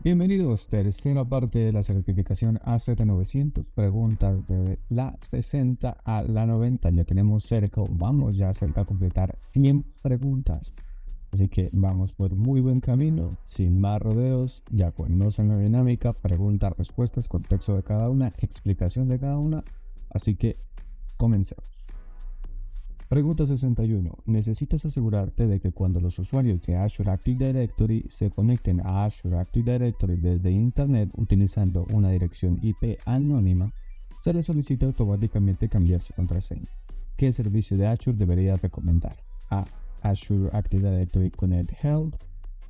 Bienvenidos, tercera parte de la certificación AZ900, preguntas de la 60 a la 90. Ya tenemos cerca, vamos ya cerca a completar 100 preguntas. Así que vamos por muy buen camino, sin más rodeos, ya conocen la dinámica, preguntas, respuestas, contexto de cada una, explicación de cada una. Así que comencemos. Pregunta 61. Necesitas asegurarte de que cuando los usuarios de Azure Active Directory se conecten a Azure Active Directory desde Internet utilizando una dirección IP anónima, se les solicita automáticamente cambiar su contraseña. ¿Qué servicio de Azure debería recomendar? A. Azure Active Directory Connect Health.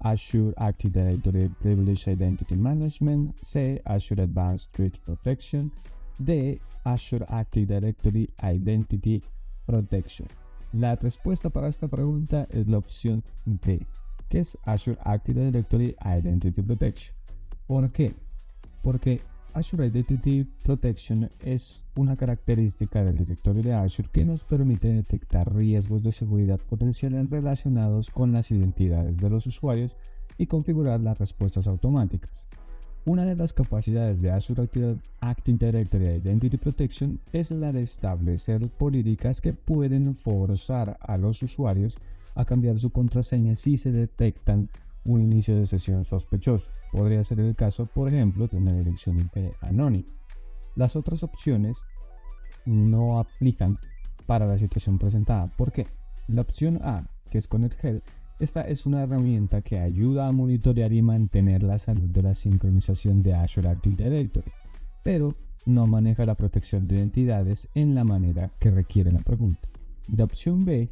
Azure Active Directory Privileged Identity Management. C. Azure Advanced Threat Protection. D. Azure Active Directory Identity Protection. La respuesta para esta pregunta es la opción D, que es Azure Active Directory Identity Protection. ¿Por qué? Porque Azure Identity Protection es una característica del directorio de Azure que nos permite detectar riesgos de seguridad potenciales relacionados con las identidades de los usuarios y configurar las respuestas automáticas. Una de las capacidades de Azure Active Directory Identity Protection es la de establecer políticas que pueden forzar a los usuarios a cambiar su contraseña si se detectan un inicio de sesión sospechoso. Podría ser el caso, por ejemplo, de una dirección IP anónima. Las otras opciones no aplican para la situación presentada. ¿Por qué? La opción A, que es Connect Health, esta es una herramienta que ayuda a monitorear y mantener la salud de la sincronización de Azure Active Directory, pero no maneja la protección de identidades en la manera que requiere la pregunta. La opción B,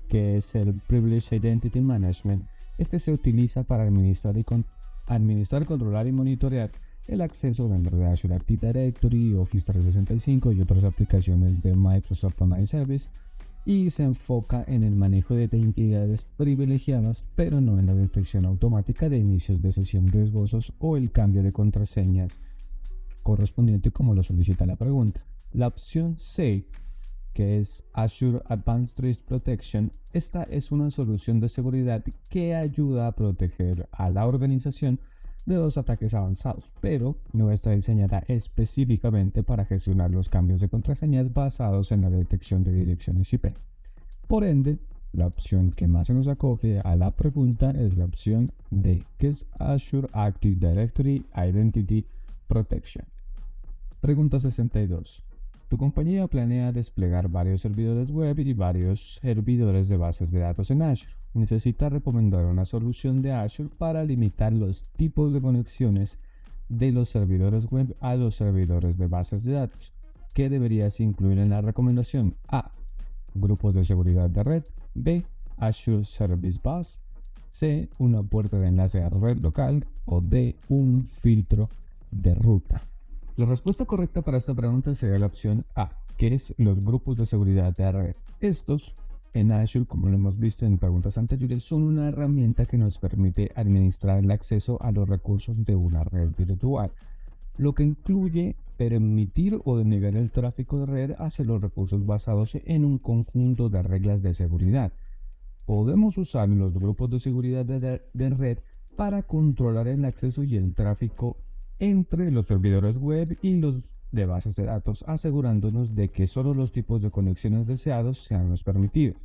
que es el Privileged Identity Management, este se utiliza para administrar, controlar y monitorear el acceso dentro de Azure Active Directory, Office 365 y otras aplicaciones de Microsoft Online Service, y se enfoca en el manejo de identidades privilegiadas, pero no en la detección automática de inicios de sesión riesgosos o el cambio de contraseñas correspondiente como lo solicita la pregunta. La opción C, que es Azure Advanced Threat Protection, esta es una solución de seguridad que ayuda a proteger a la organización de los ataques avanzados, pero no está diseñada específicamente para gestionar los cambios de contraseñas basados en la detección de direcciones IP. Por ende, la opción que más se nos acoge a la pregunta es la opción D, que es Azure Active Directory Identity Protection. Pregunta 62. Tu compañía planea desplegar varios servidores web y varios servidores de bases de datos en Azure. Necesita recomendar una solución de Azure para limitar los tipos de conexiones de los servidores web a los servidores de bases de datos. ¿Qué deberías incluir en la recomendación? A. Grupos de seguridad de red. B. Azure Service Bus. C. Una puerta de enlace a red local. O D. Un filtro de ruta. La respuesta correcta para esta pregunta sería la opción A, que es los grupos de seguridad de red. Estos, en Azure, como lo hemos visto en preguntas anteriores, son una herramienta que nos permite administrar el acceso a los recursos de una red virtual, lo que incluye permitir o denegar el tráfico de red hacia los recursos basados en un conjunto de reglas de seguridad. Podemos usar los grupos de seguridad de red para controlar el acceso y el tráfico entre los servidores web y los de bases de datos, asegurándonos de que solo los tipos de conexiones deseados sean los permitidos.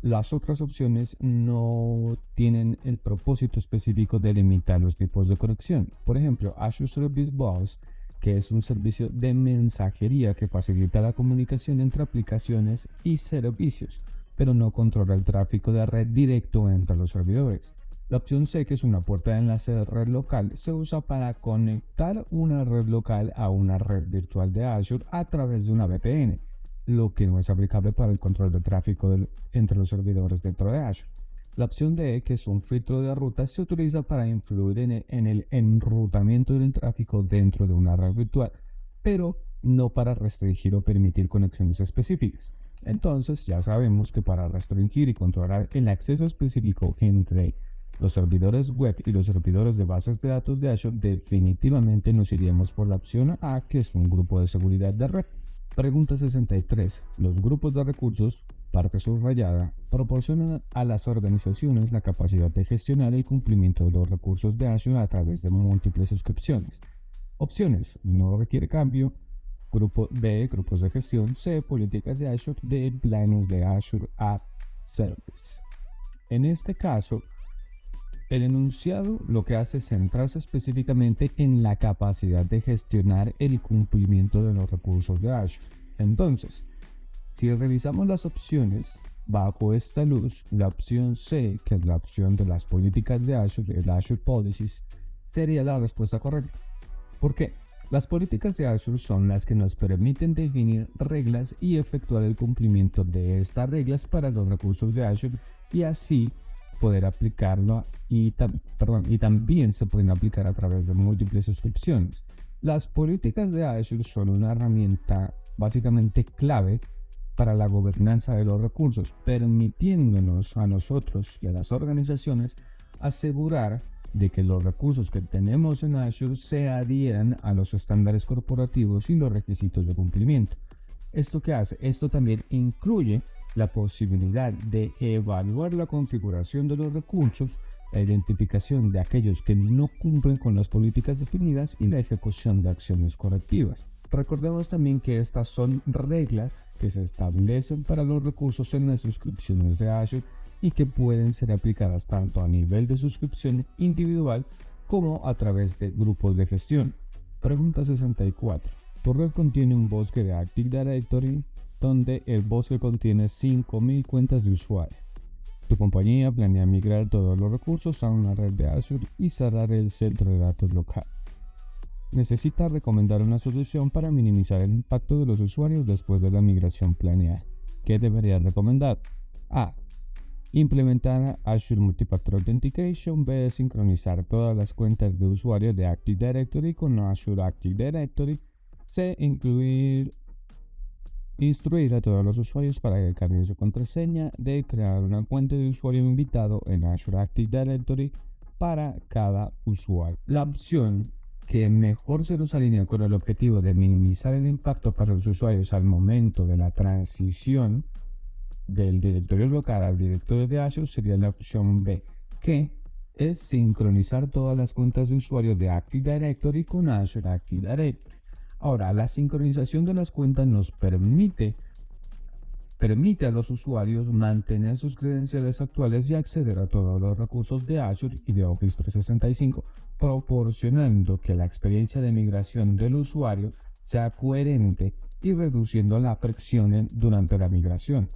Las otras opciones no tienen el propósito específico de limitar los tipos de conexión. Por ejemplo, Azure Service Bus, que es un servicio de mensajería que facilita la comunicación entre aplicaciones y servicios, pero no controla el tráfico de red directo entre los servidores. La opción C, que es una puerta de enlace de red local, se usa para conectar una red local a una red virtual de Azure a través de una VPN, lo que no es aplicable para el control de tráfico entre los servidores dentro de Azure. La opción D, que es un filtro de ruta, se utiliza para influir en el enrutamiento del tráfico dentro de una red virtual, pero no para restringir o permitir conexiones específicas. Entonces, ya sabemos que para restringir y controlar el acceso específico entre los servidores web y los servidores de bases de datos de Azure, definitivamente nos iríamos por la opción A, que es un grupo de seguridad de red. Pregunta 63. Los grupos de recursos parte subrayada, proporciona a las organizaciones la capacidad de gestionar el cumplimiento de los recursos de Azure a través de múltiples suscripciones. Opciones: no requiere cambio. Grupo B, grupos de gestión. C, políticas de Azure. D, planos de Azure App Service. En este caso, el enunciado lo que hace es centrarse específicamente en la capacidad de gestionar el cumplimiento de los recursos de Azure. Entonces, si revisamos las opciones, bajo esta luz, la opción C, que es la opción de las políticas de Azure, el Azure Policies, sería la respuesta correcta. ¿Por qué? Las políticas de Azure son las que nos permiten definir reglas y efectuar el cumplimiento de estas reglas para los recursos de Azure y así poder aplicarlo y también se pueden aplicar a través de múltiples suscripciones. Las políticas de Azure son una herramienta básicamente clave para la gobernanza de los recursos, permitiéndonos a nosotros y a las organizaciones asegurar de que los recursos que tenemos en Azure se adhieran a los estándares corporativos y los requisitos de cumplimiento. ¿Esto qué hace? Esto también incluye la posibilidad de evaluar la configuración de los recursos, la identificación de aquellos que no cumplen con las políticas definidas y la ejecución de acciones correctivas. Recordemos también que estas son reglas que se establecen para los recursos en las suscripciones de Azure y que pueden ser aplicadas tanto a nivel de suscripción individual como a través de grupos de gestión. Pregunta 64. Tu red contiene un bosque de Active Directory donde el bosque contiene 5.000 cuentas de usuario. Tu compañía planea migrar todos los recursos a una red de Azure y cerrar el centro de datos local. Necesita recomendar una solución para minimizar el impacto de los usuarios después de la migración planeada. ¿Qué debería recomendar? A. Implementar Azure Multi-Factor Authentication. B. Sincronizar todas las cuentas de usuario de Active Directory con Azure Active Directory. C. Instruir a todos los usuarios para que cambien su contraseña. D. Crear una cuenta de usuario invitado en Azure Active Directory para cada usuario. La opción que mejor se nos alinea con el objetivo de minimizar el impacto para los usuarios al momento de la transición del directorio local al directorio de Azure sería la opción B, que es sincronizar todas las cuentas de usuario de Active Directory con Azure Active Directory. Ahora, la sincronización de las cuentas nos permite a los usuarios mantener sus credenciales actuales y acceder a todos los recursos de Azure y de Office 365, proporcionando que la experiencia de migración del usuario sea coherente y reduciendo la fricción durante la migración.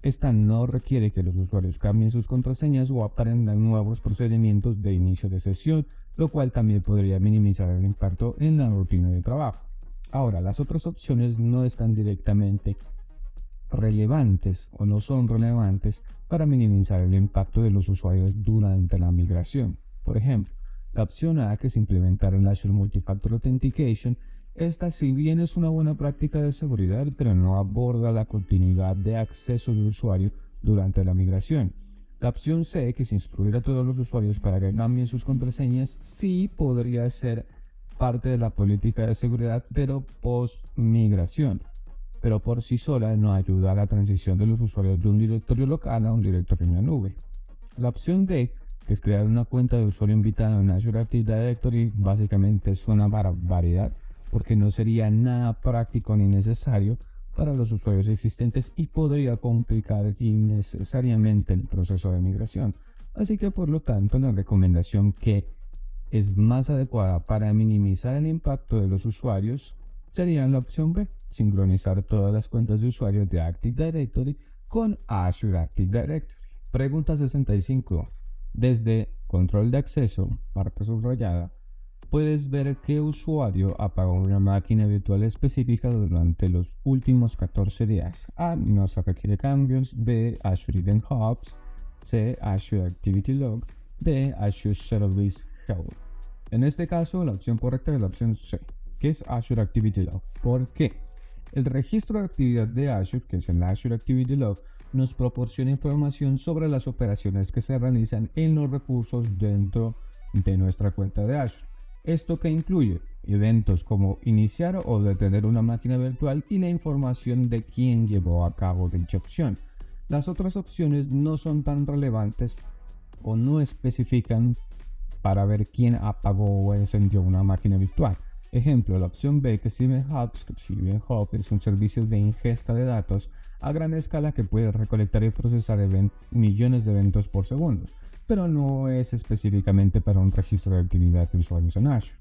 Esta no requiere que los usuarios cambien sus contraseñas o aprendan nuevos procedimientos de inicio de sesión, lo cual también podría minimizar el impacto en la rutina de trabajo. Ahora, las otras opciones no están directamente relevantes o no son relevantes para minimizar el impacto de los usuarios durante la migración. Por ejemplo, la opción A, que es implementar el Azure Multi-Factor Authentication. Esta, si bien es una buena práctica de seguridad, pero no aborda la continuidad de acceso del usuario durante la migración. La opción C, que es instruir a todos los usuarios para que cambien sus contraseñas, sí podría ser parte de la política de seguridad, pero post-migración. Pero por sí sola no ayuda a la transición de los usuarios de un directorio local a un directorio en la nube. La opción D, que es crear una cuenta de usuario invitado en Azure Active Directory, básicamente es una barbaridad, porque no sería nada práctico ni necesario para los usuarios existentes y podría complicar innecesariamente el proceso de migración. Así que por lo tanto la recomendación que es más adecuada para minimizar el impacto de los usuarios sería la opción B, sincronizar todas las cuentas de usuarios de Active Directory con Azure Active Directory. Pregunta 65. Desde control de acceso, parte subrayada, puedes ver qué usuario apagó una máquina virtual específica durante los últimos 14 días. A. No se requiere cambios. B. Azure Event Hubs. C. Azure Activity Log. D. Azure Service Health. En este caso, la opción correcta es la opción C, que es Azure Activity Log. ¿Por qué? El registro de actividad de Azure, que es el Azure Activity Log, nos proporciona información sobre las operaciones que se realizan en los recursos dentro de nuestra cuenta de Azure. Esto que incluye eventos como iniciar o detener una máquina virtual y la información de quién llevó a cabo dicha opción. Las otras opciones no son tan relevantes o no especifican para ver quién apagó o encendió una máquina virtual. Ejemplo, la opción B, que Steven Hub es un servicio de ingesta de datos a gran escala que puede recolectar y procesar millones de eventos por segundo, pero no es específicamente para un registro de actividad de usuarios en Azure.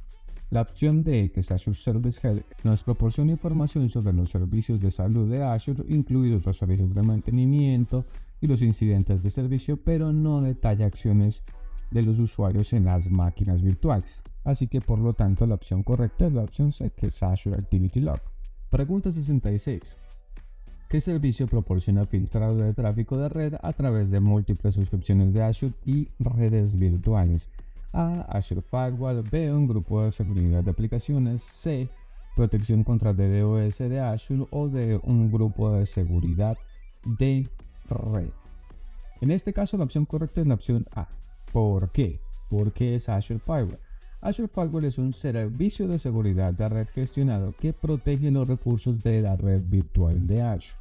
La opción D, que es Azure Service Head, nos proporciona información sobre los servicios de salud de Azure, incluidos los servicios de mantenimiento y los incidentes de servicio, pero no detalla acciones de los usuarios en las máquinas virtuales. Así que por lo tanto la opción correcta es la opción C, que es Azure Activity Log. Pregunta 66. ¿Qué servicio proporciona filtrado de tráfico de red a través de múltiples suscripciones de Azure y redes virtuales? A. Azure Firewall. B. Un grupo de seguridad de aplicaciones. C. Protección contra DDoS de Azure. O D. Un grupo de seguridad de red. En este caso la opción correcta es la opción A. ¿Por qué? Porque es Azure Firewall. Azure Firewall es un servicio de seguridad de red gestionado que protege los recursos de la red virtual de Azure.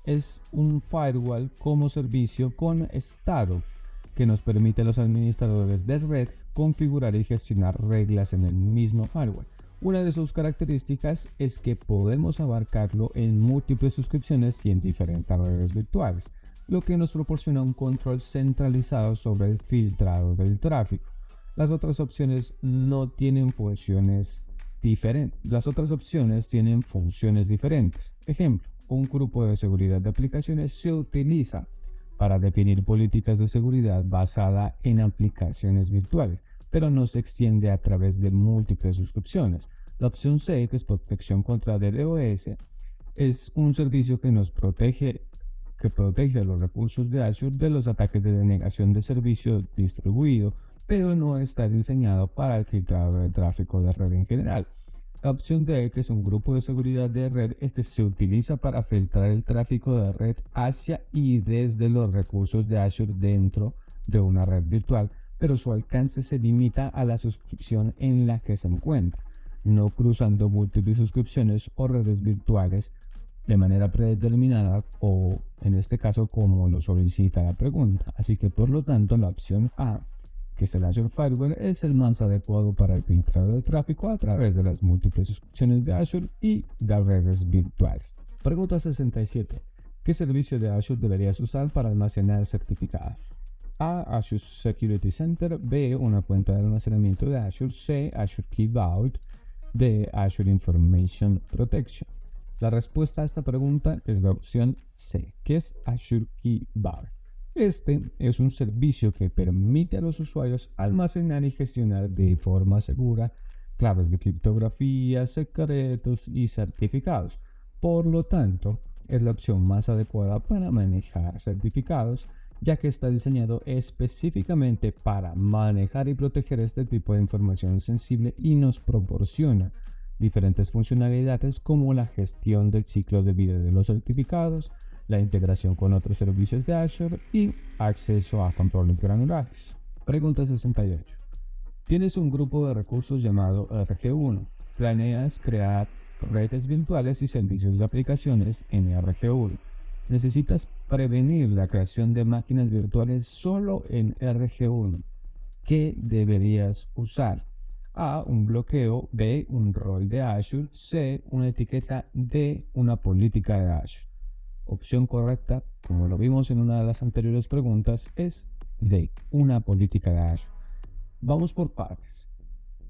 Es un firewall como servicio con estado que nos permite a los administradores de red configurar y gestionar reglas en el mismo firewall. Una de sus características es que podemos abarcarlo en múltiples suscripciones y en diferentes redes virtuales, lo que nos proporciona un control centralizado sobre el filtrado del tráfico. Las otras opciones no tienen funciones diferentes. Las otras opciones tienen funciones diferentes. Ejemplo, un grupo de seguridad de aplicaciones se utiliza para definir políticas de seguridad basada en aplicaciones virtuales, pero no se extiende a través de múltiples suscripciones. La opción C, que es protección contra DDoS, es un servicio que protege los recursos de Azure de los ataques de denegación de servicio distribuido, pero no está diseñado para el filtrado de tráfico de red en general. La opción D, que es un grupo de seguridad de red, se utiliza para filtrar el tráfico de red hacia y desde los recursos de Azure dentro de una red virtual, pero su alcance se limita a la suscripción en la que se encuentra, no cruzando múltiples suscripciones o redes virtuales de manera predeterminada o, en este caso, como lo solicita la pregunta. Así que por lo tanto la opción A, que es el Azure Firewall, es el más adecuado para el filtrado de tráfico a través de las múltiples suscripciones de Azure y de redes virtuales. Pregunta 67. ¿Qué servicio de Azure deberías usar para almacenar certificados? A. Azure Security Center. B. Una cuenta de almacenamiento de Azure. C. Azure Key Vault. D. Azure Information Protection. La respuesta a esta pregunta es la opción C, que es Azure Key Vault. Este es un servicio que permite a los usuarios almacenar y gestionar de forma segura claves de criptografía, secretos y certificados. Por lo tanto, es la opción más adecuada para manejar certificados, ya que está diseñado específicamente para manejar y proteger este tipo de información sensible y nos proporciona diferentes funcionalidades como la gestión del ciclo de vida de los certificados, la integración con otros servicios de Azure y acceso a controles granulares. Pregunta 68. Tienes un grupo de recursos llamado RG1. Planeas crear redes virtuales y servicios de aplicaciones en RG1. Necesitas prevenir la creación de máquinas virtuales solo en RG1. ¿Qué deberías usar? A. Un bloqueo. B. Un rol de Azure. C. Una etiqueta. D. Una política de Azure. Opción correcta, como lo vimos en una de las anteriores preguntas, es D. Una política de Azure. Vamos por partes.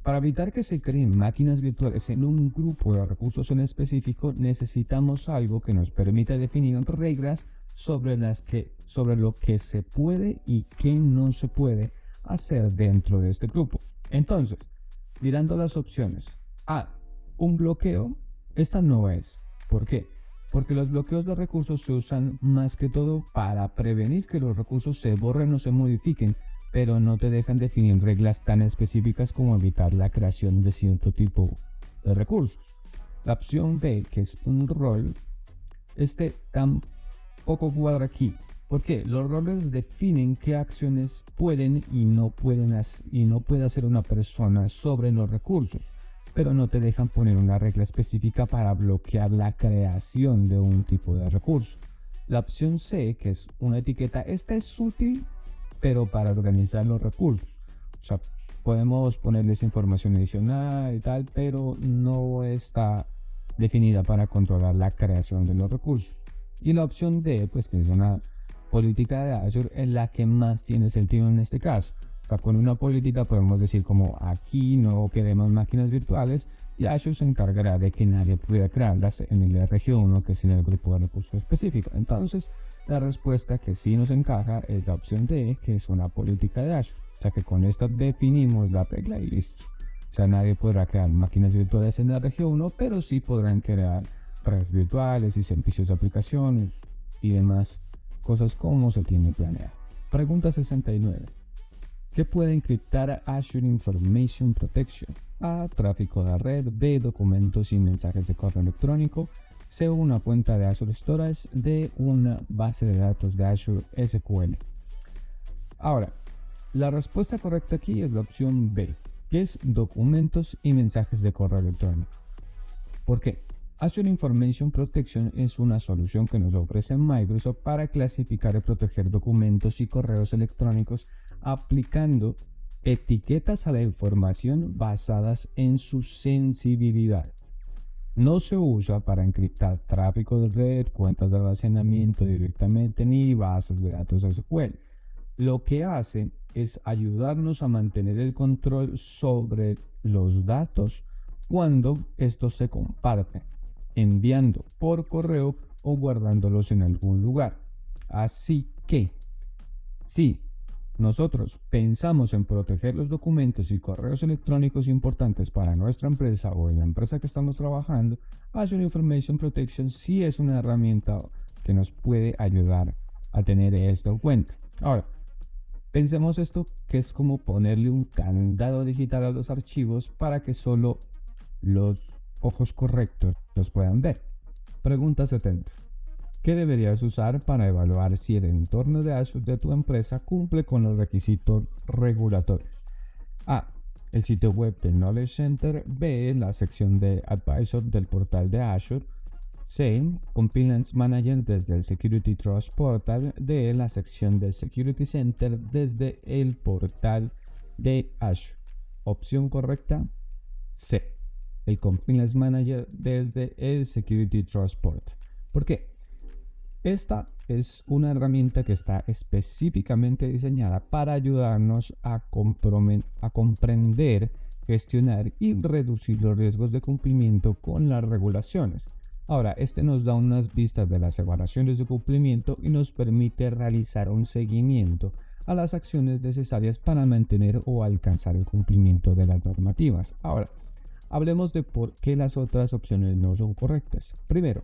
Para evitar que se creen máquinas virtuales en un grupo de recursos en específico, necesitamos algo que nos permita definir reglas sobre lo que se puede y qué no se puede hacer dentro de este grupo. Entonces, mirando las opciones. A. Un bloqueo. Esta no es. ¿Por qué? Porque los bloqueos de recursos se usan más que todo para prevenir que los recursos se borren o se modifiquen, pero no te dejan definir reglas tan específicas como evitar la creación de cierto tipo de recursos. La opción B, que es un rol, tampoco cuadra aquí. ¿Por qué? Los roles definen qué acciones pueden y no puede hacer una persona sobre los recursos, pero no te dejan poner una regla específica para bloquear la creación de un tipo de recurso. La opción C, que es una etiqueta, esta es útil, pero para organizar los recursos. O sea, podemos ponerles información adicional y tal, pero no está definida para controlar la creación de los recursos. Y la opción D, pues que es una política de Azure, es la que más tiene sentido en este caso. O sea, con una política podemos decir como aquí no queremos máquinas virtuales y Azure se encargará de que nadie pueda crearlas en el RG1, que es en el grupo de recursos específico. Entonces, la respuesta que sí nos encaja es la opción D, que es una política de Azure. O sea que con esta definimos la regla y listo. O sea, nadie podrá crear máquinas virtuales en la RG1, pero sí podrán crear redes virtuales y servicios de aplicaciones y demás cosas como se tiene planeado. Pregunta 69. ¿Qué puede encriptar Azure Information Protection? A. Tráfico de red. B. Documentos y mensajes de correo electrónico. C. Una cuenta de Azure Storage. D. Una base de datos de Azure SQL. Ahora, la respuesta correcta aquí es la opción B, que es documentos y mensajes de correo electrónico. ¿Por qué? Azure Information Protection es una solución que nos ofrece Microsoft para clasificar y proteger documentos y correos electrónicos aplicando etiquetas a la información basadas en su sensibilidad. No se usa para encriptar tráfico de red, cuentas de almacenamiento directamente ni bases de datos SQL. Lo que hace es ayudarnos a mantener el control sobre los datos cuando estos se comparten, enviando por correo o guardándolos en algún lugar. Así que, si nosotros pensamos en proteger los documentos y correos electrónicos importantes para nuestra empresa o en la empresa que estamos trabajando, Azure Information Protection sí es una herramienta que nos puede ayudar a tener esto en cuenta. Ahora, pensemos esto que es como ponerle un candado digital a los archivos para que solo los ojos correctos los puedan ver. Pregunta 70. ¿Qué deberías usar para evaluar si el entorno de Azure de tu empresa cumple con los requisitos regulatorios? A. El sitio web del Knowledge Center. B. La sección de Advisor del portal de Azure. C. Compliance Manager desde el Security Trust Portal. D. La sección de Security Center desde el portal de Azure. Opción correcta, C. El Compliance Manager desde el Security Trust Portal. ¿Por qué? Esta es una herramienta que está específicamente diseñada para ayudarnos a comprender, gestionar y reducir los riesgos de cumplimiento con las regulaciones. Ahora, este nos da unas vistas de las evaluaciones de cumplimiento y nos permite realizar un seguimiento a las acciones necesarias para mantener o alcanzar el cumplimiento de las normativas. Ahora, hablemos de por qué las otras opciones no son correctas. Primero,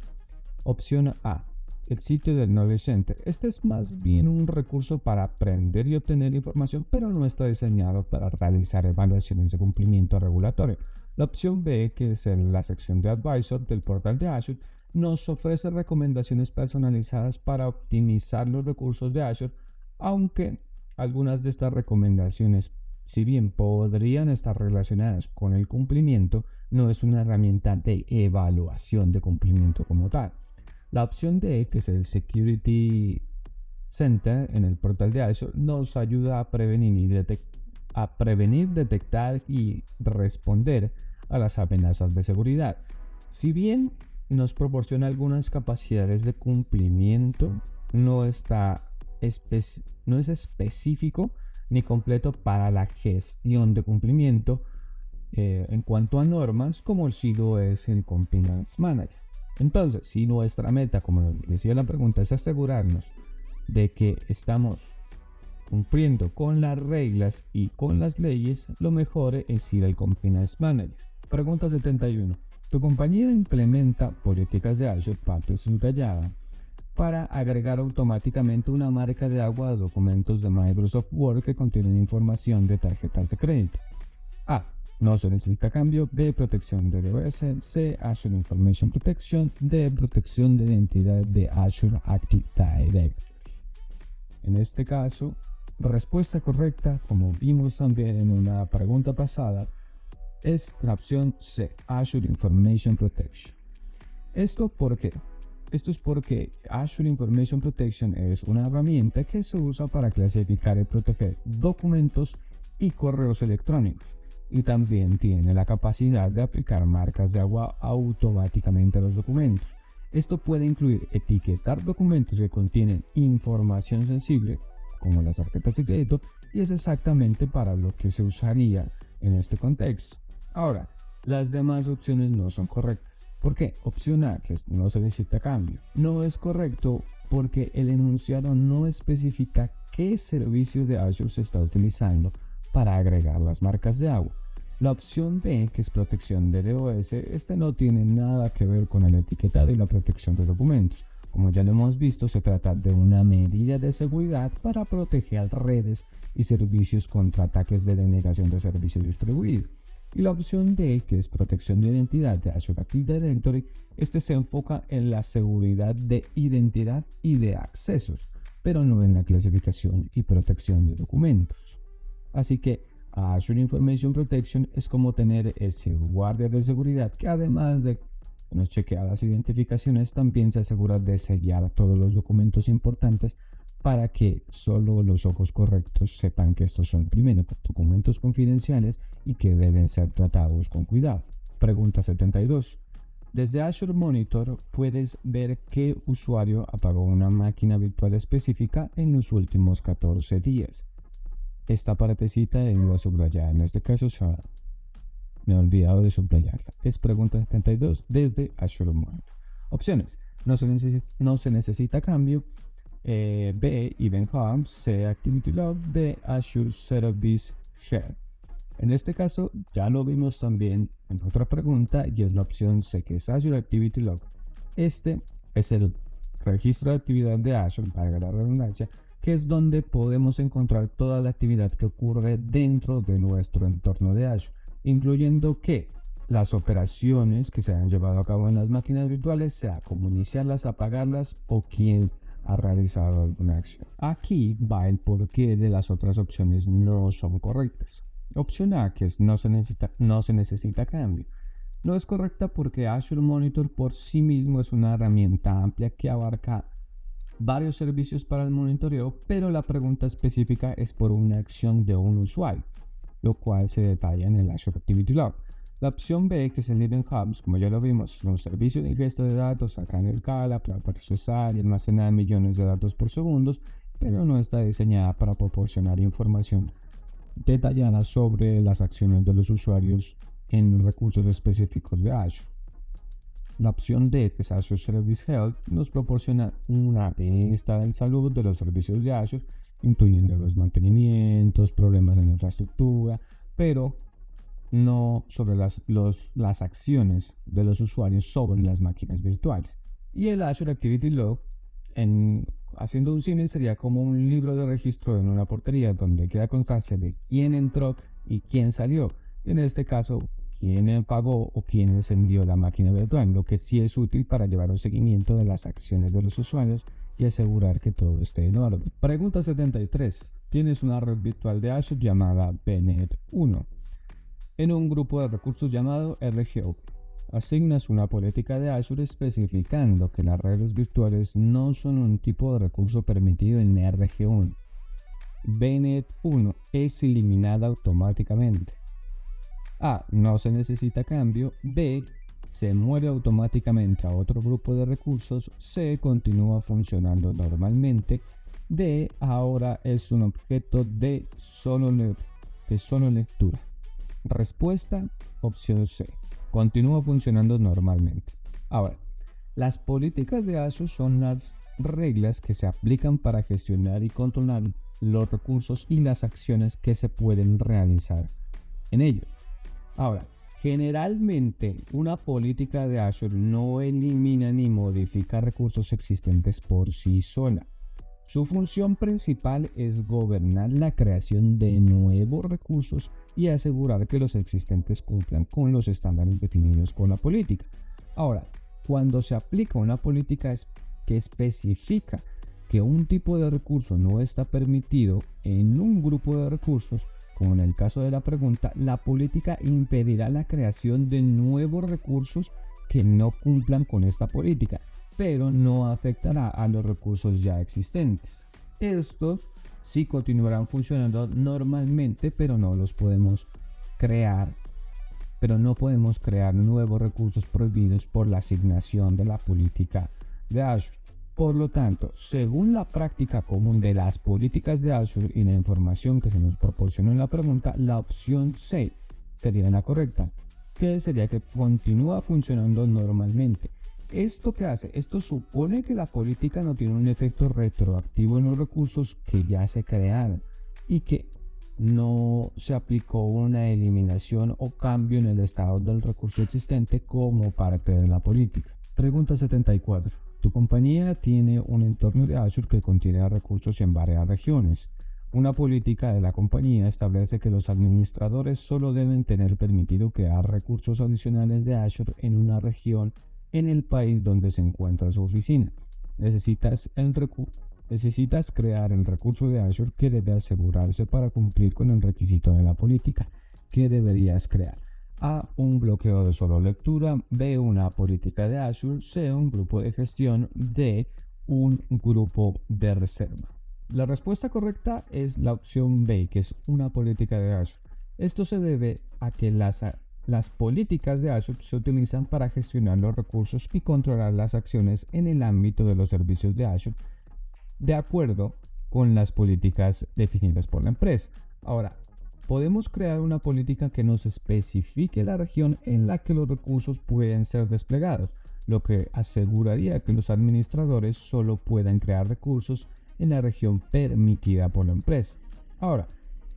opción A, el sitio del Knowledge Center. Este es más bien un recurso para aprender y obtener información, pero no está diseñado para realizar evaluaciones de cumplimiento regulatorio. La opción B, que es la sección de Advisor del portal de Azure, nos ofrece recomendaciones personalizadas para optimizar los recursos de Azure, aunque algunas de estas recomendaciones, si bien podrían estar relacionadas con el cumplimiento, no es una herramienta de evaluación de cumplimiento como tal. La opción D, que es el Security Center en el portal de Azure, nos ayuda a prevenir, detectar y responder a las amenazas de seguridad. Si bien nos proporciona algunas capacidades de cumplimiento, no es específico ni completo para la gestión de cumplimiento en cuanto a normas, como sí lo es el Compliance Manager. Entonces, si nuestra meta, como decía la pregunta, es asegurarnos de que estamos cumpliendo con las reglas y con las leyes, lo mejor es ir al Compliance Manager. Pregunta 71. Tu compañía implementa políticas de Azure parte subrayada para agregar automáticamente una marca de agua a documentos de Microsoft Word que contienen información de tarjetas de crédito. A. No se necesita cambio. B. Protección de DOS. C. Azure Information Protection. D. Protección de identidad de Azure Active Directory. En este caso, respuesta correcta, como vimos también en una pregunta pasada, es la opción C. Azure Information Protection. ¿Esto por qué? Esto es porque Azure Information Protection es una herramienta que se usa para clasificar y proteger documentos y correos electrónicos, y también tiene la capacidad de aplicar marcas de agua automáticamente a los documentos. Esto puede incluir etiquetar documentos que contienen información sensible, como las tarjetas de crédito, y es exactamente para lo que se usaría en este contexto. Ahora, las demás opciones no son correctas. ¿Por qué? Opción A, que no se necesita cambio. No es correcto porque el enunciado no especifica qué servicio de Azure se está utilizando para agregar las marcas de agua. La opción B, que es protección de DOS, no tiene nada que ver con el etiquetado y la protección de documentos. Como ya lo hemos visto, se trata de una medida de seguridad para proteger redes y servicios contra ataques de denegación de servicio distribuido. Y la opción D, que es protección de identidad de Azure Active Directory, se enfoca en la seguridad de identidad y de accesos, pero no en la clasificación y protección de documentos. Así que Azure Information Protection es como tener ese guardia de seguridad que, además de nos chequea las identificaciones, también se asegura de sellar todos los documentos importantes para que solo los ojos correctos sepan que estos son, primero, documentos confidenciales y que deben ser tratados con cuidado. Pregunta 72. Desde Azure Monitor puedes ver qué usuario apagó una máquina virtual específica en los últimos 14 días. Esta partecita iba a subrayar, en este caso me he olvidado de subrayarla. Es pregunta 72 desde Azure Monitor. Opciones. No se necesita cambio. B, Event Hub. C, Activity Log de Azure Service Share. En este caso ya lo vimos también en otra pregunta y es la opción C, que es Azure Activity Log. Este es el registro de actividad de Azure, valga la redundancia, que es donde podemos encontrar toda la actividad que ocurre dentro de nuestro entorno de Azure, incluyendo que las operaciones que se han llevado a cabo en las máquinas virtuales, sea como iniciarlas, apagarlas o quién ha realizado alguna acción. Aquí va el porqué de las otras opciones no son correctas. Opción A, que es no se necesita cambio. No es correcta porque Azure Monitor por sí mismo es una herramienta amplia que abarca varios servicios para el monitoreo, pero la pregunta específica es por una acción de un usuario, lo cual se detalla en el Azure Activity Log. La opción B, que es el Event Hubs, como ya lo vimos, es un servicio de ingesta de datos a gran escala para procesar y almacenar millones de datos por segundo, pero no está diseñada para proporcionar información detallada sobre las acciones de los usuarios en recursos específicos de Azure. La opción D, que es Azure Service Health, nos proporciona una lista de salud de los servicios de Azure, incluyendo los mantenimientos, problemas en la infraestructura, pero no sobre las acciones de los usuarios sobre las máquinas virtuales. Y el Azure Activity Log, haciendo un símil, sería como un libro de registro en una portería donde queda constancia de quién entró y quién salió. En este caso, quién pagó o quién encendió la máquina virtual, lo que sí es útil para llevar un seguimiento de las acciones de los usuarios y asegurar que todo esté en orden. Pregunta 73. Tienes una red virtual de Azure llamada VNet 1 en un grupo de recursos llamado RGO. Asignas una política de Azure especificando que las redes virtuales no son un tipo de recurso permitido en RG1. VNet 1 es eliminada automáticamente. A. No se necesita cambio. B. Se mueve automáticamente a otro grupo de recursos. C. Continúa funcionando normalmente. D. Ahora es un objeto de solo lectura. Respuesta, opción C. Continúa funcionando normalmente. Ahora, las políticas de Azure son las reglas que se aplican para gestionar y controlar los recursos y las acciones que se pueden realizar en ellos. Ahora, generalmente una política de Azure no elimina ni modifica recursos existentes por sí sola. Su función principal es gobernar la creación de nuevos recursos y asegurar que los existentes cumplan con los estándares definidos con la política. Ahora, cuando se aplica una política que especifica que un tipo de recurso no está permitido en un grupo de recursos, como en el caso de la pregunta, la política impedirá la creación de nuevos recursos que no cumplan con esta política, pero no afectará a los recursos ya existentes. Estos sí continuarán funcionando normalmente, pero no podemos crear nuevos recursos prohibidos por la asignación de la política de Azure. Por lo tanto, según la práctica común de las políticas de Azure y la información que se nos proporcionó en la pregunta, la opción C sería la correcta, que sería que continúa funcionando normalmente. ¿Esto qué hace? Esto supone que la política no tiene un efecto retroactivo en los recursos que ya se crearon y que no se aplicó una eliminación o cambio en el estado del recurso existente como parte de la política. Pregunta 74. Tu compañía tiene un entorno de Azure que contiene recursos en varias regiones. Una política de la compañía establece que los administradores solo deben tener permitido crear recursos adicionales de Azure en una región en el país donde se encuentra su oficina. Necesitas crear el recurso de Azure que debe asegurarse para cumplir con el requisito de la política. ¿Qué deberías crear? A. Un bloqueo de solo lectura. B. Una política de Azure. C. Un grupo de gestión. D. Un grupo de reserva. La respuesta correcta es la opción B, que es una política de Azure. Esto se debe a que las políticas de Azure se utilizan para gestionar los recursos y controlar las acciones en el ámbito de los servicios de Azure, de acuerdo con las políticas definidas por la empresa. Ahora, podemos crear una política que nos especifique la región en la que los recursos pueden ser desplegados, lo que aseguraría que los administradores solo puedan crear recursos en la región permitida por la empresa. Ahora,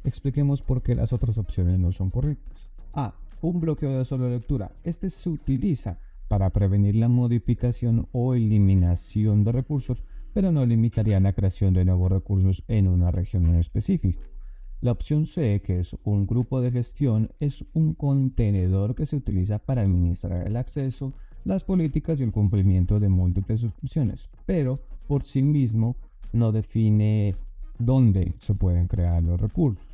expliquemos por qué las otras opciones no son correctas. A. Un bloqueo de solo lectura. Este se utiliza para prevenir la modificación o eliminación de recursos, pero no limitaría la creación de nuevos recursos en una región en específico. La opción C, que es un grupo de gestión, es un contenedor que se utiliza para administrar el acceso, las políticas y el cumplimiento de múltiples suscripciones, pero por sí mismo no define dónde se pueden crear los recursos.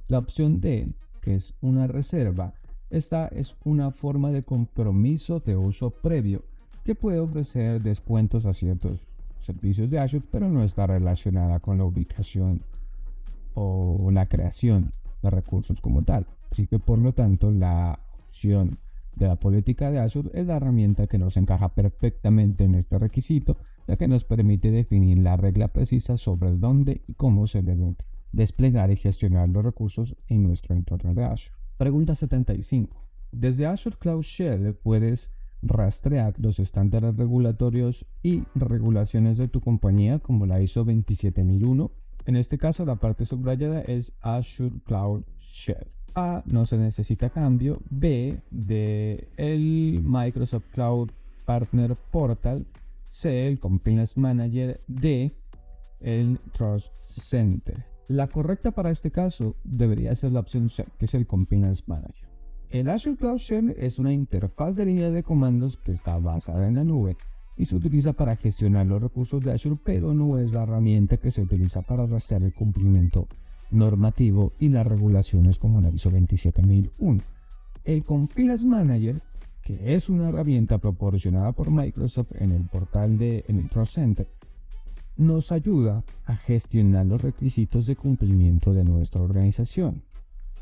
La opción D, que es una reserva, esta es una forma de compromiso de uso previo que puede ofrecer descuentos a ciertos servicios de Azure, pero no está relacionada con la ubicación o la creación de recursos como tal. Así que por lo tanto la opción de la política de Azure es la herramienta que nos encaja perfectamente en este requisito, ya que nos permite definir la regla precisa sobre dónde y cómo se deben desplegar y gestionar los recursos en nuestro entorno de Azure. Pregunta 75. Desde Azure Cloud Shell puedes rastrear los estándares regulatorios y regulaciones de tu compañía como la ISO 27001. En este caso la parte subrayada es Azure Cloud Shell. A. No se necesita cambio. B. De el Microsoft Cloud Partner Portal. C. El Compliance Manager. D. El Trust Center. La correcta para este caso debería ser la opción C, que es el Compliance Manager. El Azure Cloud Shell es una interfaz de línea de comandos que está basada en la nube y se utiliza para gestionar los recursos de Azure, pero no es la herramienta que se utiliza para rastrear el cumplimiento normativo y las regulaciones como la ISO 27001. El Compliance Manager, que es una herramienta proporcionada por Microsoft en el portal en el Trust Center, nos ayuda a gestionar los requisitos de cumplimiento de nuestra organización.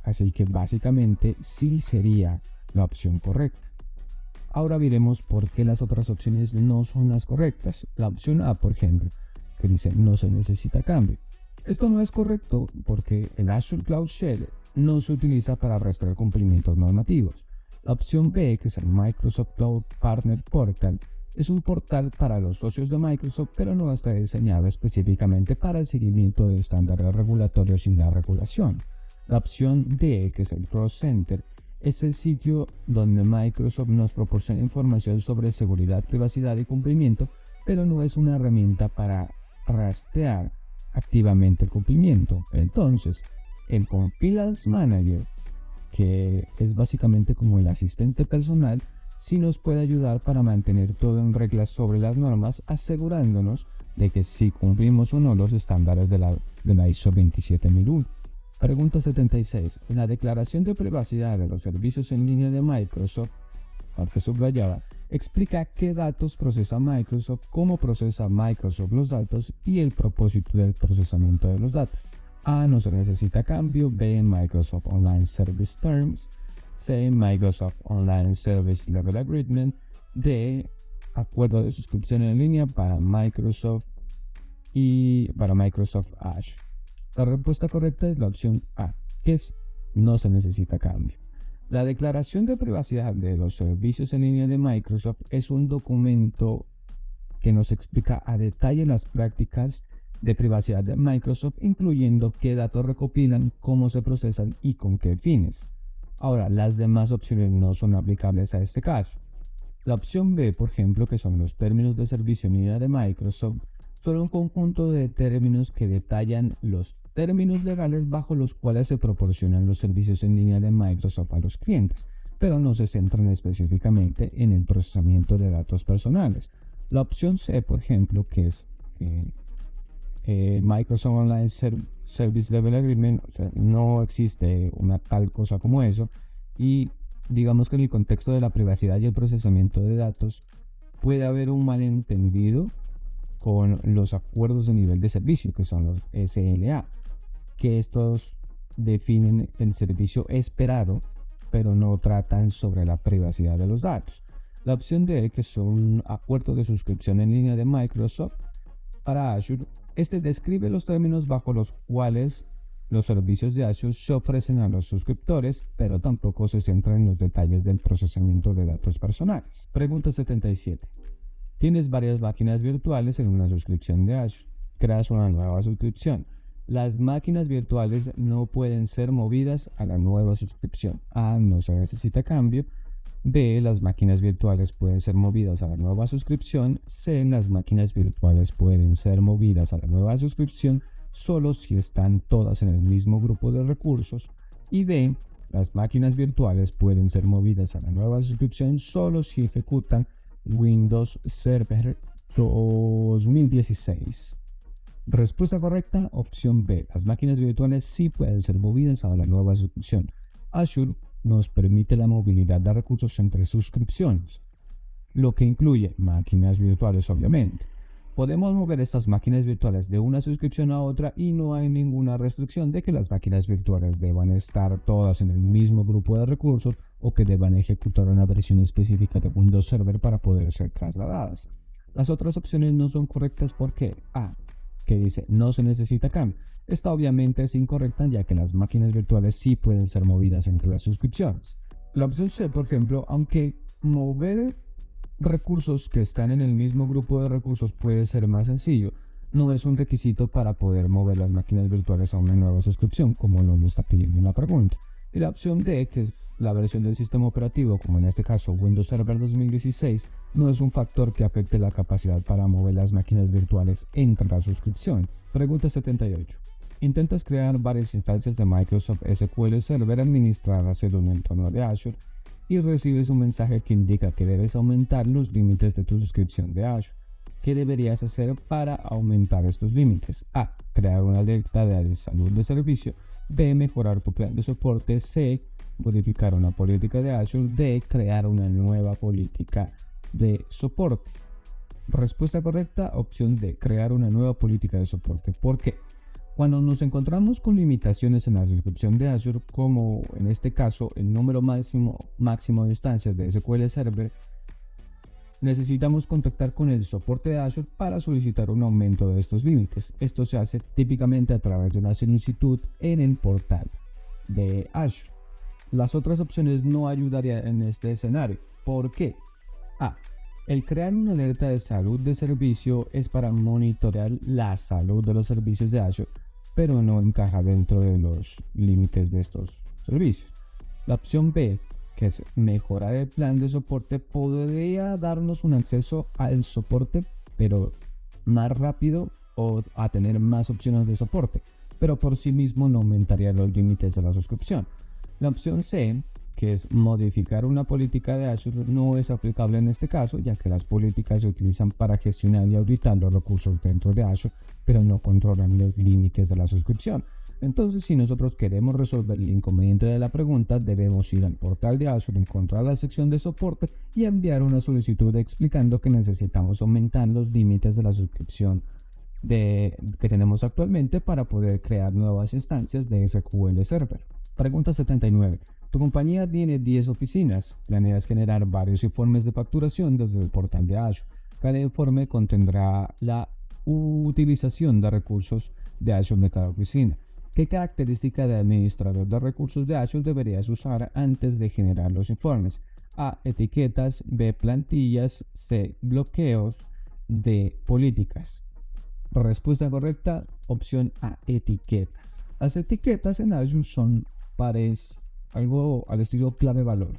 Así que básicamente sí sería la opción correcta. Ahora veremos por qué las otras opciones no son las correctas. La opción A, por ejemplo, que dice no se necesita cambio. Esto no es correcto porque el Azure Cloud Shell no se utiliza para rastrear cumplimientos normativos. La opción B, que es el Microsoft Cloud Partner Portal, es un portal para los socios de Microsoft, pero no está diseñado específicamente para el seguimiento de estándares regulatorios y la regulación. La opción D, que es el Trust Center, es el sitio donde Microsoft nos proporciona información sobre seguridad, privacidad y cumplimiento, pero no es una herramienta para rastrear activamente el cumplimiento. Entonces, el Compliance Manager, que es básicamente como el asistente personal, sí nos puede ayudar para mantener todo en reglas sobre las normas, asegurándonos de que sí cumplimos o no los estándares de la ISO 27001. Pregunta 76. En la declaración de privacidad de los servicios en línea de Microsoft, parte subrayada, explica qué datos procesa Microsoft, cómo procesa Microsoft los datos y el propósito del procesamiento de los datos. A. No se necesita cambio. B. Microsoft Online Service Terms. C. Microsoft Online Service Level Agreement. D. Acuerdo de suscripción en línea para Microsoft Azure. La respuesta correcta es la opción A, que es no se necesita cambio. La declaración de privacidad de los servicios en línea de Microsoft es un documento que nos explica a detalle las prácticas de privacidad de Microsoft, incluyendo qué datos recopilan, cómo se procesan y con qué fines. Ahora, las demás opciones no son aplicables a este caso. La opción B, por ejemplo, que son los términos de servicio en línea de Microsoft, son un conjunto de términos que detallan los términos legales bajo los cuales se proporcionan los servicios en línea de Microsoft a los clientes, pero no se centran específicamente en el procesamiento de datos personales. La opción C, por ejemplo, que es Microsoft Online Service Level Agreement, o sea, no existe una tal cosa como eso, y digamos que en el contexto de la privacidad y el procesamiento de datos puede haber un malentendido con los acuerdos de nivel de servicio, que son los SLA, que estos definen el servicio esperado, pero no tratan sobre la privacidad de los datos. La opción D, que son acuerdos de suscripción en línea de Microsoft para Azure, este describe los términos bajo los cuales los servicios de Azure se ofrecen a los suscriptores, pero tampoco se centra en los detalles del procesamiento de datos personales. Pregunta 77. Tienes varias máquinas virtuales en una suscripción de Azure. Creas una nueva suscripción. Las máquinas virtuales no pueden ser movidas a la nueva suscripción. A. No se necesita cambio. B. Las máquinas virtuales pueden ser movidas a la nueva suscripción. C. Las máquinas virtuales pueden ser movidas a la nueva suscripción solo si están todas en el mismo grupo de recursos. Y D. Las máquinas virtuales pueden ser movidas a la nueva suscripción solo si ejecutan Windows Server 2016. Respuesta correcta, opción B. Las máquinas virtuales sí pueden ser movidas a la nueva suscripción. Azure nos permite la movilidad de recursos entre suscripciones, lo que incluye máquinas virtuales, obviamente. Podemos mover estas máquinas virtuales de una suscripción a otra y no hay ninguna restricción de que las máquinas virtuales deban estar todas en el mismo grupo de recursos o que deban ejecutar una versión específica de Windows Server para poder ser trasladadas. Las otras opciones no son correctas porque A, que dice no se necesita cambio. Esta obviamente es incorrecta ya que las máquinas virtuales sí pueden ser movidas entre las suscripciones. La opción C, por ejemplo, aunque mover recursos que están en el mismo grupo de recursos puede ser más sencillo, no es un requisito para poder mover las máquinas virtuales a una nueva suscripción, como nos lo está pidiendo en la pregunta. Y la opción D, que es la versión del sistema operativo, como en este caso Windows Server 2016, no es un factor que afecte la capacidad para mover las máquinas virtuales entre las suscripciones. Pregunta 78. Intentas crear varias instancias de Microsoft SQL Server administradas en un entorno de Azure y recibes un mensaje que indica que debes aumentar los límites de tu suscripción de Azure. ¿Qué deberías hacer para aumentar estos límites? A. Crear una alerta de salud de servicio. B. Mejorar tu plan de soporte. C. Modificar una política de Azure. D. Crear una nueva política de soporte. Respuesta correcta, opción D. Crear una nueva política de soporte. ¿Por qué? Cuando nos encontramos con limitaciones en la suscripción de Azure, como en este caso el número máximo de instancias de SQL Server, necesitamos contactar con el soporte de Azure para solicitar un aumento de estos límites. Esto se hace típicamente a través de una solicitud en el portal de Azure. Las otras opciones no ayudarían en este escenario. ¿Por qué? A. El crear una alerta de salud de servicio es para monitorear la salud de los servicios de Azure, pero no encaja dentro de los límites de estos servicios. La opción B, que es mejorar el plan de soporte, podría darnos un acceso al soporte, pero más rápido o a tener más opciones de soporte, pero por sí mismo no aumentaría los límites de la suscripción. La opción C, que es modificar una política de Azure, no es aplicable en este caso, ya que las políticas se utilizan para gestionar y auditar los recursos dentro de Azure, pero no controlan los límites de la suscripción. Entonces, si nosotros queremos resolver el inconveniente de la pregunta, debemos ir al portal de Azure, encontrar la sección de soporte y enviar una solicitud explicando que necesitamos aumentar los límites de la suscripción que tenemos actualmente para poder crear nuevas instancias de SQL Server. Pregunta 79. Tu compañía tiene 10 oficinas. Planeas generar varios informes de facturación desde el portal de Azure. Cada informe contendrá la utilización de recursos de Azure de cada oficina. ¿Qué característica de administrador de recursos de Azure deberías usar antes de generar los informes? A. Etiquetas. B. Plantillas. C. Bloqueos. D. Políticas. Respuesta correcta, opción A, etiquetas. Las etiquetas en Azure son pares, algo al estilo clave valor,